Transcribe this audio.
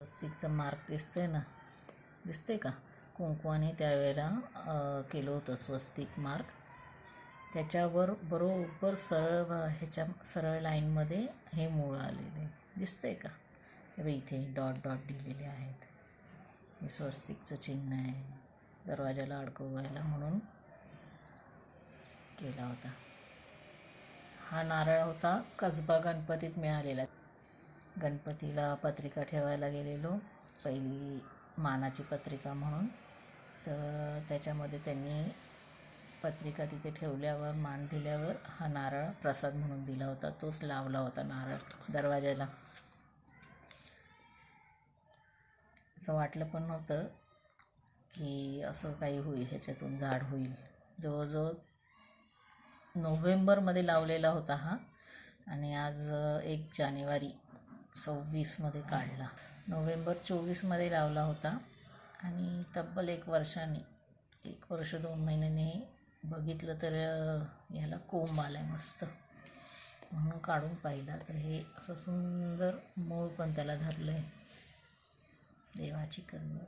स्वस्तिकचं mark दिसतंय ना, दिसतंय का? कुंकवाने त्यावेळेला केलं होतं स्वस्तिक मार्क. त्याच्यावर बरोबर सरळ लाईनमध्ये हे मूळ आलेले दिसतंय का? इथे डॉट डॉट दिलेले आहेत. हे स्वस्तिकचं चिन्ह आहे, दरवाजाला अडकवायला म्हणून केला होता. हा नारळ होता कसबा गणपतीत मिळालेला. गणपतीला पत्रिका ठेवायला गेलेलो, पहिली मानाची पत्रिका म्हणून. तर त्याच्यामध्ये त्यांनी पत्रिका तिथे ठेवल्यावर, मान दिल्यावर हा नारळ प्रसाद म्हणून दिला होता. तोच लावला होता नारळ दरवाजाला. असं वाटलं पण नव्हतं की असं काही होईल, ह्याच्यातून झाड होईल. जवळजवळ नोव्हेंबरमध्ये लावलेला होता हा, आणि आज 1 जानेवारी 26मध्ये काढला. नोव्हेंबर 24मध्ये लावला होता आणि तब्बल 1 वर्षाने, 1 वर्ष 2 महिन्याने बघितलं तर ह्याला कोंब आला आहे मस्त, म्हणून काढून पाहिला तर हे असं सुंदर मूळ पण त्याला धरलं आहे. देवाची करुणा.